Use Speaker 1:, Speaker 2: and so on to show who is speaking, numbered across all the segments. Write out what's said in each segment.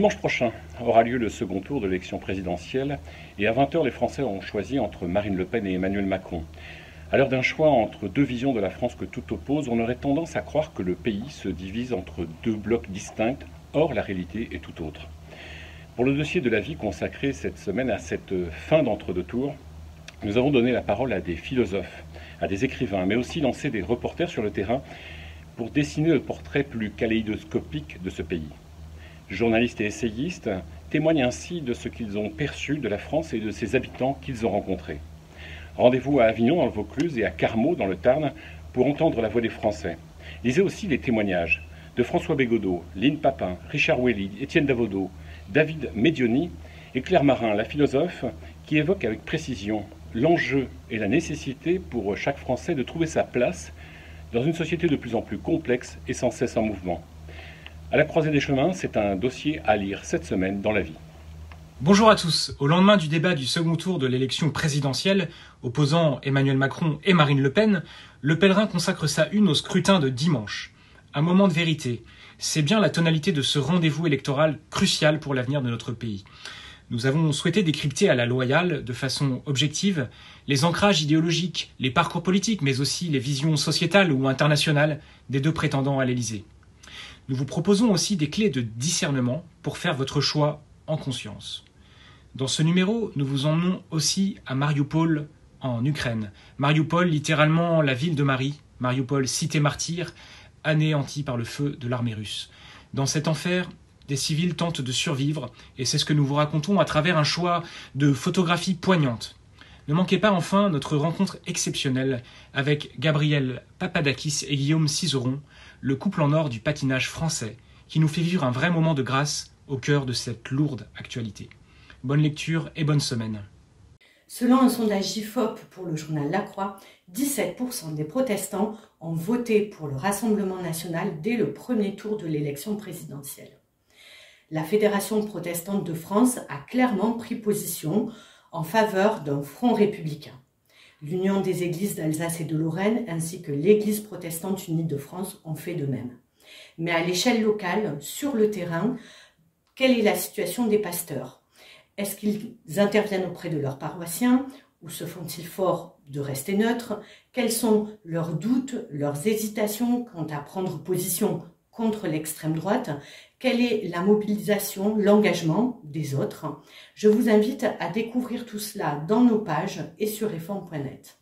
Speaker 1: Dimanche prochain aura lieu le second tour de l'élection présidentielle et à 20 h, les Français ont choisi entre Marine Le Pen et Emmanuel Macron. À l'heure d'un choix entre deux visions de la France que tout oppose, on aurait tendance à croire que le pays se divise entre deux blocs distincts. Or, la réalité est tout autre. Pour le dossier de la vie consacré cette semaine à cette fin d'entre-deux tours, nous avons donné la parole à des philosophes, à des écrivains, mais aussi lancé des reporters sur le terrain pour dessiner le portrait plus kaléidoscopique de ce pays. Journalistes et essayistes témoignent ainsi de ce qu'ils ont perçu de la France et de ses habitants qu'ils ont rencontrés. Rendez-vous à Avignon dans le Vaucluse et à Carmaux dans le Tarn pour entendre la voix des Français. Lisez aussi les témoignages de François Bégodeau, Lynn Papin, Richard Wely, Étienne Davodo, David Medioni et Claire Marin, la philosophe, qui évoque avec précision l'enjeu et la nécessité pour chaque Français de trouver sa place dans une société de plus en plus complexe et sans cesse en mouvement. À la croisée des chemins, c'est un dossier à lire cette semaine dans La Vie.
Speaker 2: Bonjour à tous. Au lendemain du débat du second tour de l'élection présidentielle opposant Emmanuel Macron et Marine Le Pen, Le Pèlerin consacre sa une au scrutin de dimanche. Un moment de vérité. C'est bien la tonalité de ce rendez-vous électoral crucial pour l'avenir de notre pays. Nous avons souhaité décrypter à la loyale, de façon objective, les ancrages idéologiques, les parcours politiques, mais aussi les visions sociétales ou internationales des deux prétendants à l'Élysée. Nous vous proposons aussi des clés de discernement pour faire votre choix en conscience. Dans ce numéro, nous vous emmenons aussi à Mariupol, en Ukraine. Mariupol, littéralement la ville de Marie. Mariupol, cité martyre, anéantie par le feu de l'armée russe. Dans cet enfer, des civils tentent de survivre, et c'est ce que nous vous racontons à travers un choix de photographies poignantes. Ne manquez pas enfin notre rencontre exceptionnelle avec Gabriel Papadakis et Guillaume Cizeron, le couple en or du patinage français, qui nous fait vivre un vrai moment de grâce au cœur de cette lourde actualité. Bonne lecture et bonne semaine.
Speaker 3: Selon un sondage IFOP pour le journal La Croix, 17% des protestants ont voté pour le Rassemblement national dès le premier tour de l'élection présidentielle. La Fédération protestante de France a clairement pris position en faveur d'un front républicain. L'Union des églises d'Alsace et de Lorraine ainsi que l'Église protestante unie de France ont fait de même. Mais à l'échelle locale, sur le terrain, quelle est la situation des pasteurs? Est-ce qu'ils interviennent auprès de leurs paroissiens ou se font-ils forts de rester neutres? Quels sont leurs doutes, leurs hésitations quant à prendre position contre l'extrême droite? Quelle est la mobilisation, l'engagement des autres? Je vous invite à découvrir tout cela dans nos pages et sur réforme.net.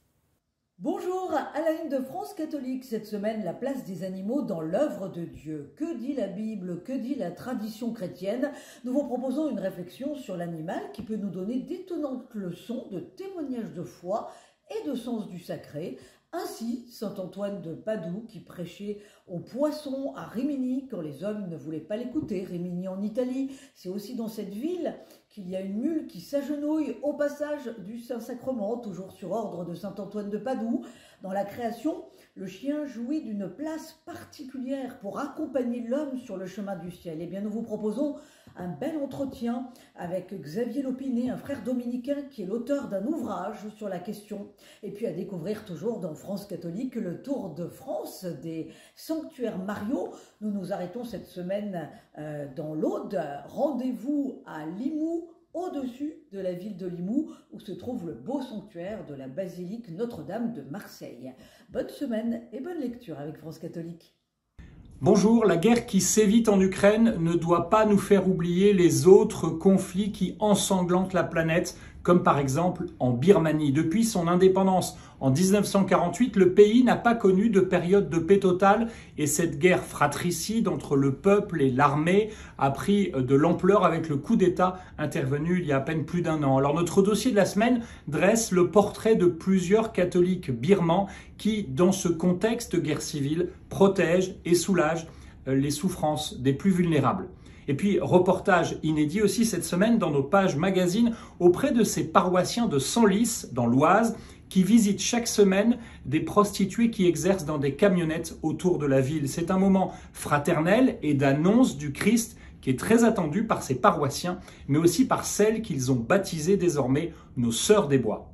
Speaker 4: Bonjour, à la une de France catholique, cette semaine, la place des animaux dans l'œuvre de Dieu. Que dit la Bible? Que dit la tradition chrétienne? Nous vous proposons une réflexion sur l'animal qui peut nous donner d'étonnantes leçons de témoignages de foi et de sens du sacré. Ainsi, saint Antoine de Padoue qui prêchait aux poissons à Rimini quand les hommes ne voulaient pas l'écouter. Rimini en Italie, c'est aussi dans cette ville qu'il y a une mule qui s'agenouille au passage du Saint-Sacrement, toujours sur ordre de saint Antoine de Padoue. Dans la création, le chien jouit d'une place particulière pour accompagner l'homme sur le chemin du ciel. Eh bien, nous vous proposons un bel entretien avec Xavier Lopiné, un frère dominicain qui est l'auteur d'un ouvrage sur la question. Et puis à découvrir toujours dans France catholique le Tour de France des sanctuaires mariaux. Nous nous arrêtons cette semaine dans l'Aude. Rendez-vous à Limoux, au-dessus de la ville de Limoux, où se trouve le beau sanctuaire de la basilique Notre-Dame de Marseille. Bonne semaine et bonne lecture avec France catholique.
Speaker 2: Bonjour, la guerre qui sévit en Ukraine ne doit pas nous faire oublier les autres conflits qui ensanglantent la planète, comme par exemple en Birmanie. Depuis son indépendance en 1948, le pays n'a pas connu de période de paix totale et cette guerre fratricide entre le peuple et l'armée a pris de l'ampleur avec le coup d'État intervenu il y a à peine plus d'un an. Alors notre dossier de la semaine dresse le portrait de plusieurs catholiques birmans qui, dans ce contexte de guerre civile, protègent et soulagent les souffrances des plus vulnérables. Et puis, reportage inédit aussi cette semaine dans nos pages magazines auprès de ces paroissiens de Senlis, dans l'Oise, qui visitent chaque semaine des prostituées qui exercent dans des camionnettes autour de la ville. C'est un moment fraternel et d'annonce du Christ qui est très attendu par ces paroissiens, mais aussi par celles qu'ils ont baptisées désormais nos sœurs des bois.